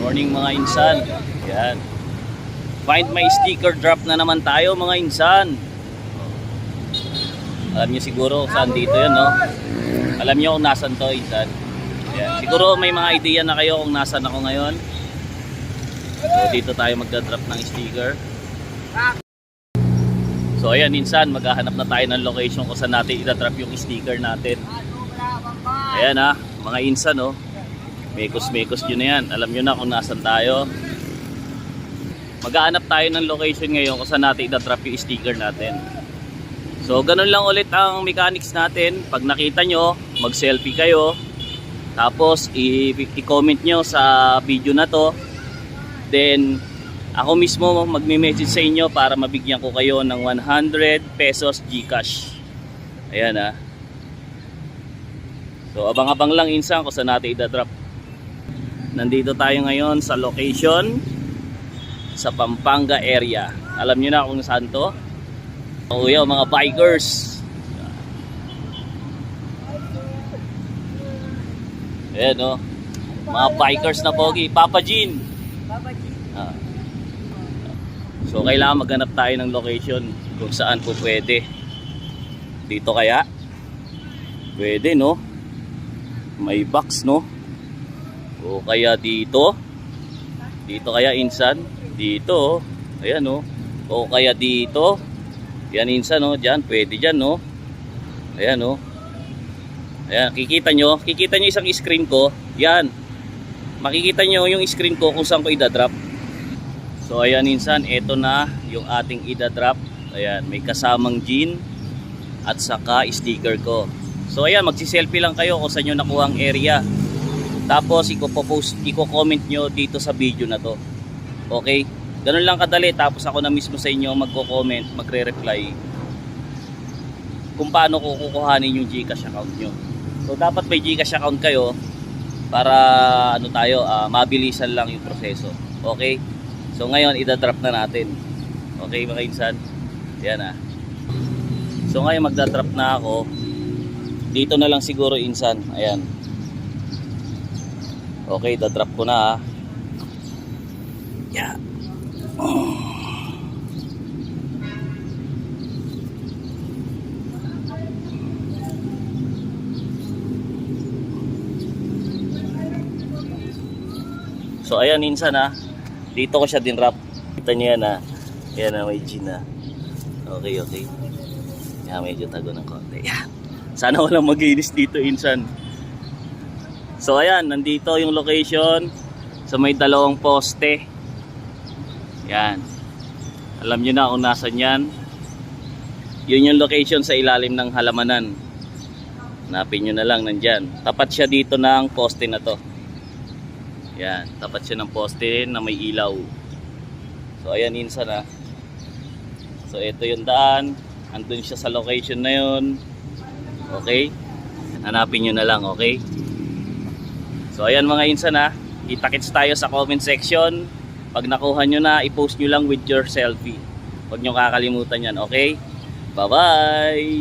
Morning mga insan. Yan. Find my sticker drop na naman tayo mga insan. Alam niyo siguro saan dito yun, no? Alam niyo kung nasan to, insan. Yan. Siguro may mga idea na kayo kung nasan ako ngayon. So dito tayo magdadrop ng sticker. So ayan insan, maghahanap na tayo ng location kung saan natin idadrop yung sticker natin. Ayan ha, mga insan oh. Mekos-mekos yun na yan. Alam nyo na kung nasan tayo. Maghahanap tayo ng location ngayon kung saan natin idadrop yung sticker natin. So ganun lang ulit ang mechanics natin. Pag nakita nyo, mag-selfie kayo. Tapos i-comment nyo sa video na to. Then ako mismo magme-message sa inyo para mabigyan ko kayo ng 100 pesos GCash. Ayan ha. So abang-abang lang insan kung saan natin idadrop. Nandito tayo ngayon sa location sa Pampanga area. Alam niyo na kung saan to? O yung mga bikers. Ayan o. Mga bikers na pogi. Papa Jean. So kailangan maghanap tayo ng location kung saan po pwede. Dito kaya? Pwede no? May box no? O kaya dito? Dito kaya insan? Dito oh. Ayan oh. O kaya dito? Yan insan oh. Diyan, pwede dyan no? Ayan oh. Ayan, kikita nyo isang screen ko. Yan. Makikita nyo yung screen ko kung saan ko idadrop. So ayan insan, ito na yung ating idadrop. Ayan, may kasamang jean at saka sticker ko. So ayan, magsi-selfie lang kayo kung saan nyo nakuha ang area. Tapos i-comment nyo dito sa video na to. Okay? Ganun lang kadali. Tapos ako na mismo sa inyo magko-comment, magre-reply kung paano ko kukuhanin yung GCash account nyo. So dapat may GCash account kayo para ano tayo, mabilisan lang yung proseso. Okay? So ngayon idadrop na natin. Okay mga insan? Yan ah. So ngayon magdadrop na ako. Dito na lang siguro insan. Ayan. Okay, dadrop ko na ha. Yeah. So ayan insan ha. Dito ko siya dinrap. Kita niyo yan ha. Ayan na may jean ha. Okay, okay. Yan, medyo tago ng konti. Yan. Sana walang maginis dito insan. So ayan, nandito yung location sa may dalawang poste. Yan. Alam nyo na kung nasan yan. Yun yung location sa ilalim ng halamanan. Hanapin nyo na lang nandyan. Tapat siya dito ng poste na to. Yan, tapat siya ng poste na may ilaw. So ayan insan ha. So ito yung daan. Andun siya sa location na yun. Okay? Hanapin nyo na lang, okay? So ayan mga insan ha, kita-kits tayo sa comment section. Pag nakuha nyo na, i-post nyo lang with your selfie. Huwag nyo kakalimutan yan, okay? Bye bye!